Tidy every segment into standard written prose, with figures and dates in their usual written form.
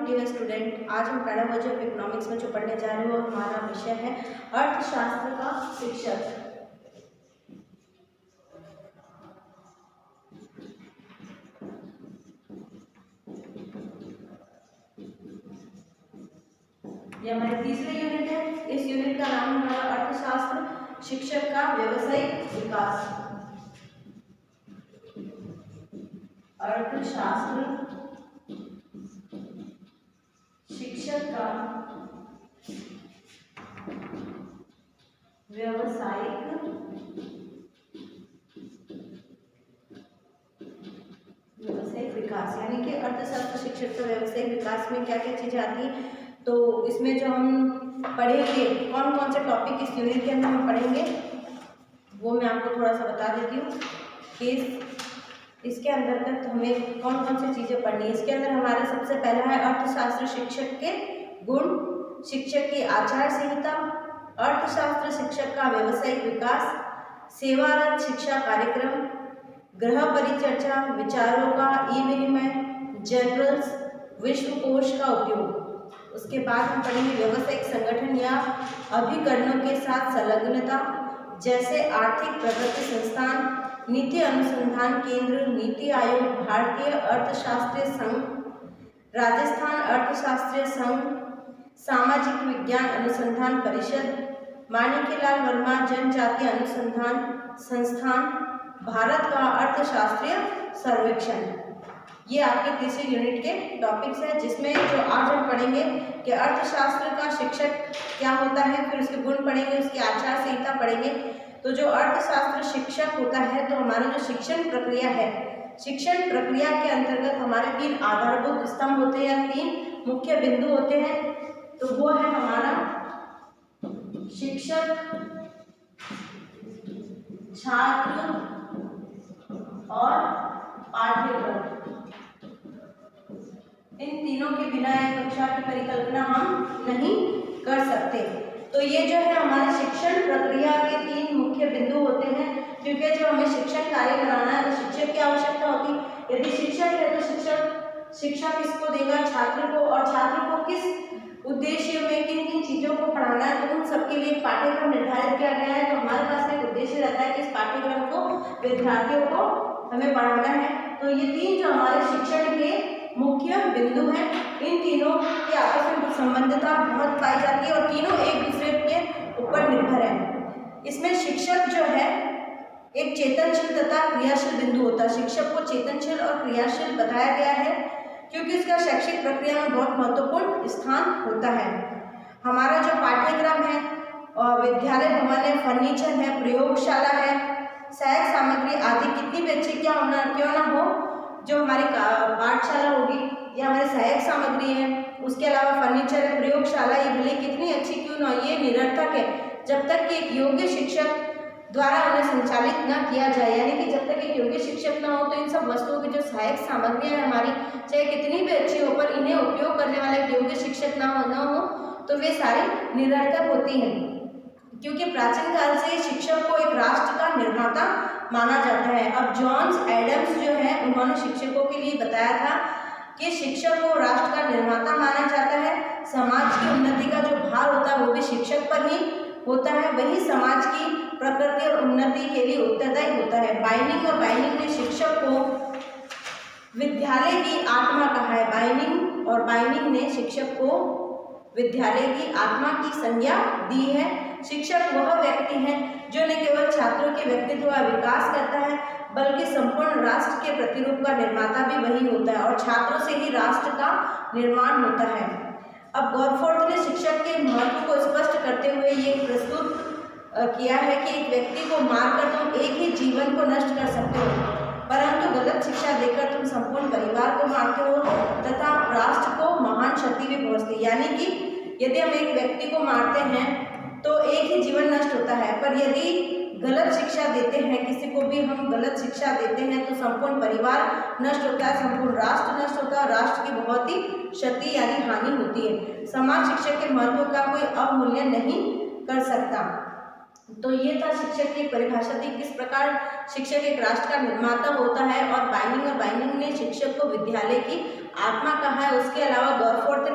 Dear student, आज हम pedagogy of economics में जो पढ़ने जा रहे हैं वो हमारा विषय है अर्थशास्त्र का शिक्षक। ये हमारे तीसरे यूनिट है। इस यूनिट का नाम है हमारा अर्थशास्त्र शिक्षक का व्यावसायिक विकास। अर्थशास्त्र शिक्षक का व्यावसायिक विकास, यानी कि अर्थशास्त्र शिक्षक का व्यावसायिक विकास में क्या क्या चीजें आती हैं। तो इसमें जो हम पढ़ेंगे, कौन कौन से टॉपिक इस यूनिट के अंदर हम पढ़ेंगे वो मैं आपको थोड़ा सा बता देती हूँ कि इसके अंतर्गत हमें कौन कौन सी चीज़ें पढ़नी है। इसके अंदर हमारा सबसे पहला है अर्थशास्त्र शिक्षक के गुण, शिक्षक की आचार संहिता, अर्थशास्त्र शिक्षक का व्यावसायिक विकास, सेवारत शिक्षा कार्यक्रम, गृह परिचर्चा, विचारों का ई विनिमय, जर्नल्स, विश्वकोश का उपयोग। उसके बाद हम पढ़ेंगे व्यावसायिक संगठन या अभिकरणों के साथ संलग्नता, जैसे आर्थिक प्रगति संस्थान, नीति अनुसंधान केंद्र, नीति आयोग, भारतीय अर्थशास्त्रीय संघ, राजस्थान अर्थशास्त्रीय संघ, सामाजिक विज्ञान अनुसंधान परिषद, माणिक्यलाल वर्मा जनजातीय अनुसंधान संस्थान, भारत का अर्थशास्त्रीय सर्वेक्षण। ये आपके तीसरे यूनिट के टॉपिक्स हैं, जिसमें जो आज हम पढ़ेंगे कि अर्थशास्त्र का शिक्षक क्या होता है, फिर उसके गुण पढ़ेंगे, उसकी आचार संहिता पढ़ेंगे। तो जो अर्थशास्त्र शिक्षक होता है, तो हमारा जो शिक्षण प्रक्रिया है, शिक्षण प्रक्रिया के अंतर्गत हमारे 3 आधारभूत स्तंभ होते हैं या 3 मुख्य बिंदु होते हैं। तो वो है हमारा शिक्षक, छात्र और पाठ्यक्रम। इन तीनों के बिना एक कक्षा की परिकल्पना हम नहीं कर सकते। तो ये जो है हमारे शिक्षण प्रक्रिया के 3 मुख्य बिंदु होते हैं, क्योंकि जो हमें शिक्षण कार्य कराना है तो शिक्षक की आवश्यकता होती है। यदि शिक्षक है तो शिक्षा किसको देगा, छात्र को, और छात्र को किस उद्देश्य में किन किन चीज़ों को पढ़ाना है, तो उन सबके लिए एक पाठ्यक्रम निर्धारित किया गया है। तो हमारे पास एक उद्देश्य रहता है कि इस पाठ्यक्रम को विद्यार्थियों को हमें पढ़ाना है। तो ये 3 जो हमारे शिक्षण के मुख्य बिंदु हैं, इन तीनों की आपस में संबंधता बहुत पाई जाती है और तीनों एक दूसरे के ऊपर निर्भर है। इसमें शिक्षक जो है एक चेतनशील तथा क्रियाशील बिंदु होता है। शिक्षक को चेतनशील और क्रियाशील बताया गया है क्योंकि उसका शैक्षिक प्रक्रिया में बहुत महत्वपूर्ण स्थान होता है। हमारा जो पाठ्यक्रम है, विद्यालय भवन है, फर्नीचर है, प्रयोगशाला है, सहायक सामग्री आदि कितनी भी अच्छी क्यों ना हो, जो हमारी पाठशाला होगी या हमारी सहायक सामग्री है, उसके अलावा फर्नीचर है, प्रयोगशाला, ये भले कितनी अच्छी क्यों ना हो, ये निरर्थक है जब तक कि एक योग्य शिक्षक द्वारा उन्हें संचालित न किया जाए। यानी कि जब तक एक योग्य शिक्षक ना हो तो इन सब वस्तुओं की जो सहायक सामग्रियाँ हैं हमारी, चाहे कितनी भी अच्छी हो, पर इन्हें उपयोग करने वाला एक योग्य शिक्षक ना हो तो वे सारी निरर्थक होती हैं। क्योंकि प्राचीन काल से शिक्षक को एक राष्ट्र का निर्माता माना जाता है। अब जॉन एडम्स जो है उन्होंने शिक्षकों के लिए बताया था कि शिक्षक को राष्ट्र का निर्माता माना जाता है। समाज की उन्नति का जो भार होता है वो भी शिक्षक पर ही होता है, वही समाज की प्रकृति और उन्नति के लिए उत्तरदायी होता है। बाइनिंग ने शिक्षक को विद्यालय की आत्मा कहा है। बाइनिंग ने शिक्षक को विद्यालय की आत्मा की संज्ञा दी है। शिक्षक वह व्यक्ति है जो न केवल छात्रों के व्यक्तित्व का विकास करता है बल्कि संपूर्ण राष्ट्र के प्रतिरूप का निर्माता भी वही होता है, और छात्रों से ही राष्ट्र का निर्माण होता है। अब गॉरफोर्थ ने शिक्षक के महत्व को स्पष्ट करते हुए ये प्रस्तुत किया है कि एक व्यक्ति को मारकर तुम एक ही जीवन को नष्ट कर सकते हो, परंतु गलत शिक्षा देकर तुम संपूर्ण परिवार को मारते हो तथा राष्ट्र को महान क्षति भी पहुंचती। यानी कि यदि हम एक व्यक्ति को मारते हैं तो एक ही जीवन नष्ट होता है, पर यदि गलत शिक्षा देते हैं, किसी को भी हम गलत शिक्षा देते हैं तो संपूर्ण परिवार नष्ट होता है, संपूर्ण राष्ट्र नष्ट होता है, राष्ट्र की बहुत ही क्षति यानी हानि होती है। समाज शिक्षक के महत्व का कोई अवमूल्यन नहीं कर सकता। तो ये था शिक्षक की परिभाषा थी, किस प्रकार शिक्षक एक राष्ट्र का निर्माता होता है। और बाइनिंग ने शिक्षक को विद्यालय की आत्मा कहा है। उसके अलावा गॉरफोर्थ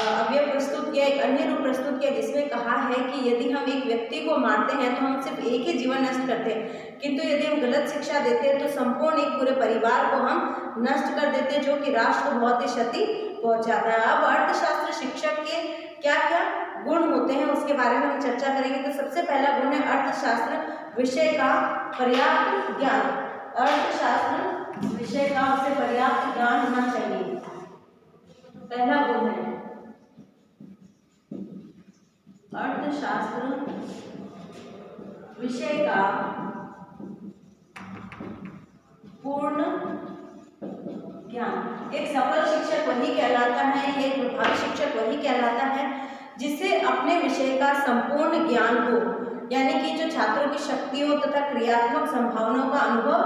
अवयव प्रस्तुत किया, एक अन्य रूप प्रस्तुत किया जिसमें कहा है कि यदि हम एक व्यक्ति को मारते हैं तो हम सिर्फ एक ही जीवन नष्ट करते हैं, किंतु यदि हम गलत शिक्षा देते हैं तो संपूर्ण एक पूरे परिवार को हम नष्ट कर देते हैं, जो कि राष्ट्र को बहुत ही क्षति पहुंचाता है। अब अर्थशास्त्र शिक्षक के क्या क्या गुण होते हैं उसके बारे में हम चर्चा करेंगे। तो सबसे पहला गुण है अर्थशास्त्र विषय का पर्याप्त ज्ञान। अर्थशास्त्र विषय का उसे पर्याप्त ज्ञान होना चाहिए, पहला गुण है अर्थशास्त्र विषय का पूर्ण ज्ञान। एक सफल शिक्षक वही कहलाता है, एक प्रभावी शिक्षक वही कहलाता है जिसे अपने विषय का संपूर्ण ज्ञान हो, यानी कि जो छात्रों की शक्तियों तथा क्रियात्मक संभावनाओं का अनुभव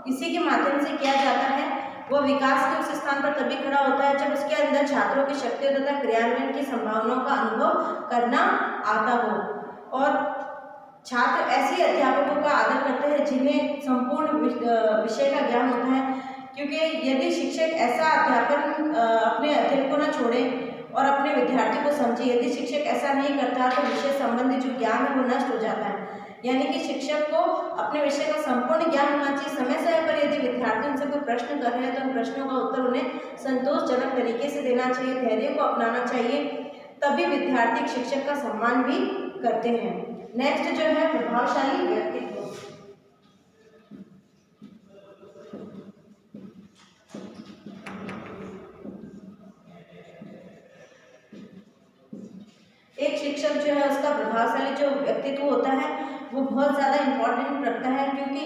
इसी के माध्यम से किया जाता है। वह विकास के उस स्थान पर तभी खड़ा होता है जब उसके अंदर छात्रों की शक्तियों तथा क्रियान्वयन की संभावनाओं का अनुभव करना आता हो। और छात्र ऐसे अध्यापकों का आदर करते हैं जिन्हें संपूर्ण विषय का ज्ञान होता है, क्योंकि यदि शिक्षक ऐसा अध्यापन अपने अध्ययन को न छोड़े और अपने विद्यार्थी को समझे, यदि शिक्षक ऐसा नहीं करता तो विषय संबंधी जो ज्ञान है वो नष्ट हो जाता है। यानी कि शिक्षक को अपने विषय का संपूर्ण ज्ञान होना चाहिए। समय समय पर यदि विद्यार्थी उनसे कोई प्रश्न कर रहे हैं तो उन प्रश्नों का उत्तर उन्हें संतोषजनक तरीके से देना चाहिए, धैर्य को अपनाना चाहिए, तभी विद्यार्थी शिक्षक का सम्मान भी करते हैं। नेक्स्ट जो है प्रभावशाली व्यक्तित्व। एक शिक्षक जो है उसका प्रभावशाली जो व्यक्तित्व होता है वो बहुत ज़्यादा इम्पोर्टेंट रखता है, क्योंकि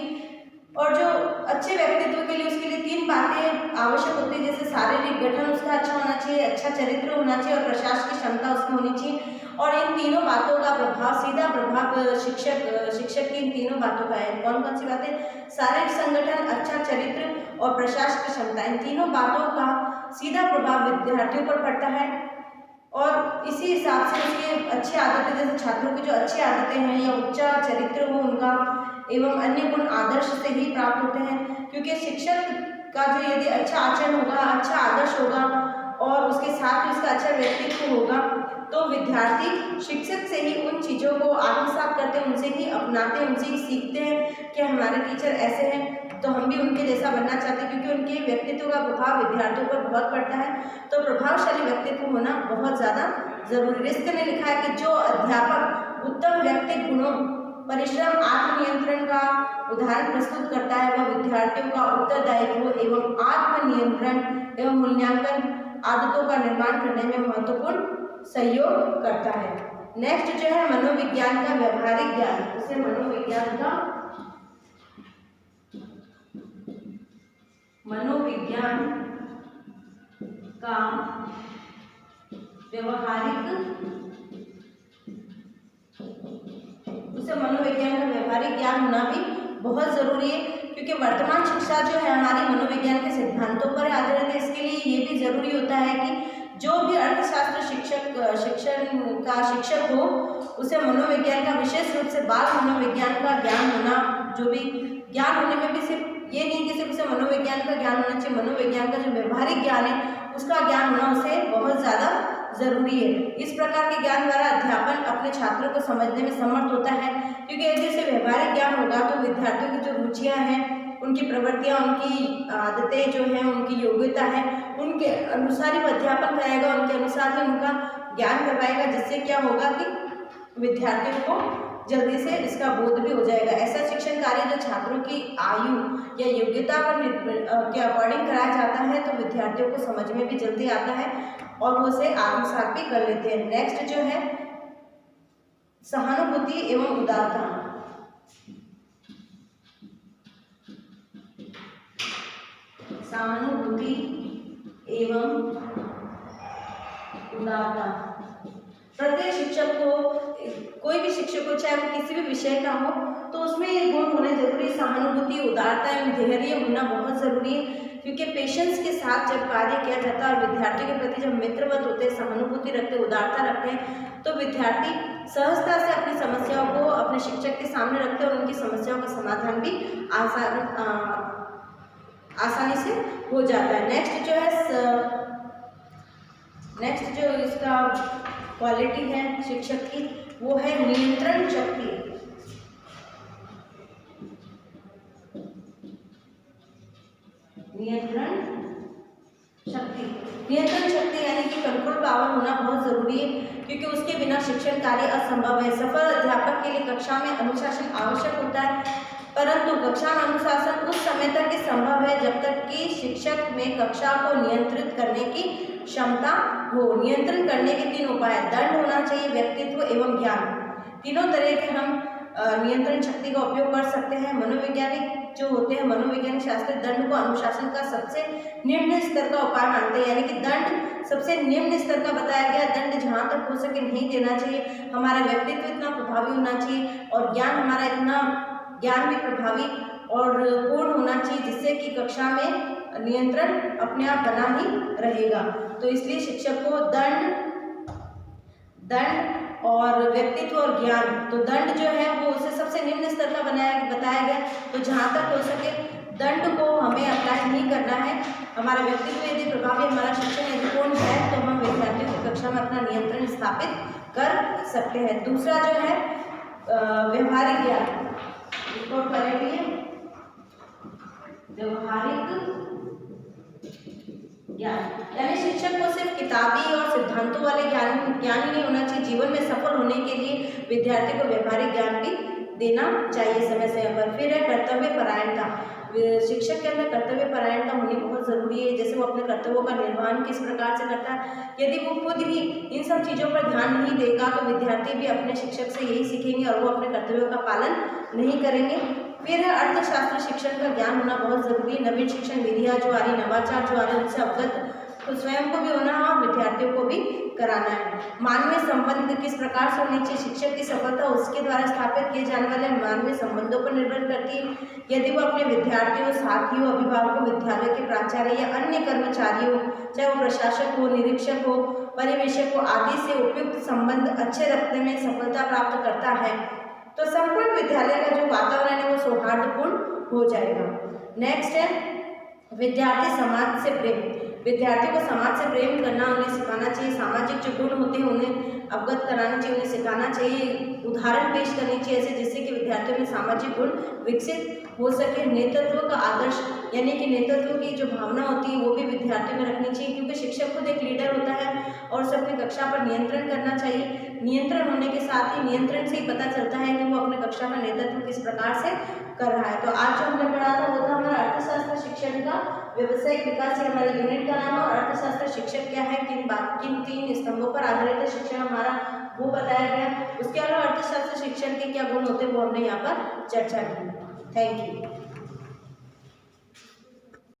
और जो अच्छे व्यक्तित्व के लिए उसके लिए 3 बातें आवश्यक होती है, जैसे शारीरिक गठन उसका अच्छा होना चाहिए, अच्छा चरित्र होना चाहिए और प्रशासन की क्षमता उसमें होनी चाहिए। और इन तीनों बातों का प्रभाव, सीधा प्रभाव शिक्षक की इन तीनों बातों का है। कौन कौन सी बातें? शारीरिक संगठन, अच्छा चरित्र और प्रशासन की क्षमता। इन तीनों बातों का सीधा प्रभाव विद्यार्थियों पर पड़ता है और इसी हिसाब से उसके अच्छी आदतें, जैसे छात्रों की जो अच्छी आदतें हैं या उच्चा चरित्र हो उनका एवं अन्य गुण आदर्श से ही प्राप्त होते हैं, क्योंकि शिक्षक का जो यदि अच्छा आचरण होगा, अच्छा आदर्श होगा और उसके साथ ही उसका अच्छा व्यक्तित्व होगा तो विद्यार्थी शिक्षक से ही उन चीज़ों को आत्मसात करते हैं, उनसे ही अपनाते हैं, उनसे ही सीखते हैं कि हमारे टीचर ऐसे हैं तो हम भी उनके जैसा बनना चाहते हैं, क्योंकि उनके व्यक्तित्व का प्रभाव विद्यार्थियों पर बहुत पड़ता है। तो प्रभावशाली व्यक्तित्व होना बहुत ज़्यादा जरूरी। रिस्क ने लिखा है कि जो अध्यापक उत्तम व्यक्तित्व गुणों, परिश्रम, आत्मनियंत्रण का उदाहरण प्रस्तुत करता है वह विद्यार्थियों का उत्तरदायित्व एवं आत्मनियंत्रण एवं मूल्यांकन आदतों का निर्माण करने में महत्वपूर्ण सहयोग करता है। नेक्स्ट जो है मनोविज्ञान का व्यवहारिक ज्ञान। उसे मनोविज्ञान का व्यवहारिक ज्ञान होना भी बहुत ज़रूरी है, क्योंकि वर्तमान शिक्षा जो है हमारी मनोविज्ञान के सिद्धांतों पर आधारित है। इसके लिए ये भी ज़रूरी होता है कि जो भी अर्थशास्त्र शिक्षक हो उसे मनोविज्ञान का विशेष रूप से बाल मनोविज्ञान का ज्ञान होना, जो भी ज्ञान होने में भी सिर्फ ये नहीं कि सिर्फ उसे मनोविज्ञान का ज्ञान होना चाहिए, मनोविज्ञान का जो व्यवहारिक ज्ञान है उसका ज्ञान होना उसे बहुत ज़्यादा जरूरी है। इस प्रकार के ज्ञान द्वारा अध्यापन अपने छात्रों को समझने में समर्थ होता है, क्योंकि यदि उसे व्यवहारिक ज्ञान होगा तो विद्यार्थियों की जो रुचियां हैं, उनकी प्रवृत्तियां, उनकी आदतें जो हैं, उनकी योग्यता है, उनके अनुसार ही अध्यापन कराएगा, उनके अनुसार ही उनका ज्ञान करवाएगा, जिससे क्या होगा कि विद्यार्थियों को जल्दी से इसका बोध भी हो जाएगा। ऐसा शिक्षण कार्य जो छात्रों की आयु या योग्यता पर के अकॉर्डिंग कराया जाता है तो विद्यार्थियों को समझ में भी जल्दी आता है और वो उसे आत्मसात भी कर लेते हैं। नेक्स्ट जो है सहानुभूति एवं उदारता। सहानुभूति एवं उदारता प्रत्येक शिक्षक को, कोई भी शिक्षक हो चाहे वो किसी भी विषय का हो, तो उसमें ये गुण होने जरूरी है। सहानुभूति, उदारता एवं धैर्य होना बहुत जरूरी है, क्योंकि पेशेंस के साथ जब कार्य किया जाता है और विद्यार्थी के प्रति जब मित्रवत होते हैं, सहानुभूति रखते हैं, उदारता रखते हैं, तो विद्यार्थी सहजता से अपनी समस्याओं को अपने शिक्षक के सामने रखते हैं और उनकी समस्याओं का समाधान भी आसानी से हो जाता है। नेक्स्ट जो है नेक्स्ट जो इसका क्वालिटी है शिक्षक की वो है नियंत्रण शक्ति। नियंत्रण शक्ति यानी कि कंट्रोल पावर होना बहुत जरूरी है, क्योंकि उसके बिना शिक्षण कार्य असंभव है। सफल अध्यापक के लिए कक्षा में अनुशासन आवश्यक होता है, परंतु कक्षा में अनुशासन उस समय तक ही संभव है जब तक कि शिक्षक में कक्षा को नियंत्रित करने की क्षमता हो। नियंत्रण करने के 3 उपाय: दंड होना चाहिए, व्यक्तित्व एवं ज्ञान। तीनों तरह के हम नियंत्रण शक्ति का उपयोग कर सकते हैं। मनोवैज्ञानिक जो होते हैं, मनोवैज्ञानिक शास्त्र दंड को अनुशासन का सबसे निम्न स्तर का उपाय मानते हैं, यानी कि दंड सबसे निम्न स्तर का बताया गया। दंड जहाँ तक हो सके नहीं देना चाहिए। हमारा व्यक्तित्व इतना प्रभावी होना चाहिए और ज्ञान भी प्रभावी और पूर्ण होना चाहिए, जिससे कि कक्षा में नियंत्रण अपने आप बना ही रहेगा। तो इसलिए शिक्षक को दंड और व्यक्तित्व और ज्ञान, तो दंड जो है वो उसे सबसे निम्न स्तर का बताया गया। तो जहाँ तक हो सके दंड को हमें अप्लाई नहीं करना है। हमारा व्यक्तित्व यदि प्रभावी, हमारा शिक्षण यदि पूर्ण है तो हम विद्यार्थियों की कक्षा में अपना नियंत्रण स्थापित कर सकते हैं। दूसरा जो है व्यवहारिक ज्ञान, इसको पढ़ेंगे। व्यवहारिक ज्ञान यानी शिक्षक को सिर्फ किताबी और सिद्धांतों वाले ज्ञान ही नहीं होना चाहिए। जीवन में सफल होने के लिए विद्यार्थी को व्यवहारिक ज्ञान भी देना चाहिए समय समय पर। फिर है कर्तव्य परायणता। शिक्षक के अंदर कर्तव्य परायणता होनी बहुत जरूरी है। जैसे वो अपने कर्तव्यों का निर्वहन किस प्रकार से करता है, यदि वो खुद ही इन सब चीज़ों पर ध्यान नहीं देगा तो विद्यार्थी भी अपने शिक्षक से यही सीखेंगे और वो अपने कर्तव्यों का पालन नहीं करेंगे। फिर है अर्थशास्त्र शिक्षण का ज्ञान होना बहुत जरूरी है। नवीन शिक्षण विधियाँ जो आ रही, नवाचार जो आ रहे हैं उनसे अवगत तो स्वयं को भी होना है और विद्यार्थियों को भी कराना है। मानवीय संबंध किस प्रकार से होनी चाहिए, शिक्षक की सफलता उसके द्वारा स्थापित किए जाने वाले मानवीय संबंधों पर निर्भर करती है। यदि वो अपने विद्यार्थियों, साथियों, अभिभावकों, विद्यालय के प्राचार्य या अन्य कर्मचारियों, चाहे वो प्रशासक हो, निरीक्षक हो, पर्यवेक्षक हो आदि से उपयुक्त संबंध अच्छे रखने में सफलता प्राप्त करता है तो संपूर्ण विद्यालय का जो वातावरण है वो सौहार्दपूर्ण हो जाएगा। नेक्स्ट है विद्यार्थी समाज से प्रेम। विद्यार्थी को समाज से प्रेम करना उन्हें सिखाना चाहिए। सामाजिक जो गुण होते हैं उन्हें अवगत कराना चाहिए, उन्हें सिखाना चाहिए, उदाहरण पेश करनी चाहिए ऐसे, जिससे कि विद्यार्थियों में सामाजिक गुण विकसित हो सके। नेतृत्व का आदर्श यानी कि नेतृत्व की जो भावना होती है वो भी विद्यार्थियों में रखनी चाहिए, क्योंकि शिक्षक खुद एक लीडर होता है और उसे अपनी कक्षा पर नियंत्रण करना चाहिए। नियंत्रण होने के साथ ही नियंत्रण से ही पता चलता है कि वो अपने कक्षा का नेतृत्व किस प्रकार से कर रहा है। तो आज जो हमने पढ़ा था वो था हमारा अर्थशास्त्र शिक्षण का व्यावसायिक विकास, ये हमारे यूनिट का नाम है। और अर्थशास्त्र शिक्षक क्या है, किन 3 स्तंभों पर आधारित है शिक्षण हमारा, वो बताया गया। उसके अलावा अर्थशास्त्र शिक्षण के क्या गुण होते हैं वो हमने यहाँ पर चर्चा की। Thank you.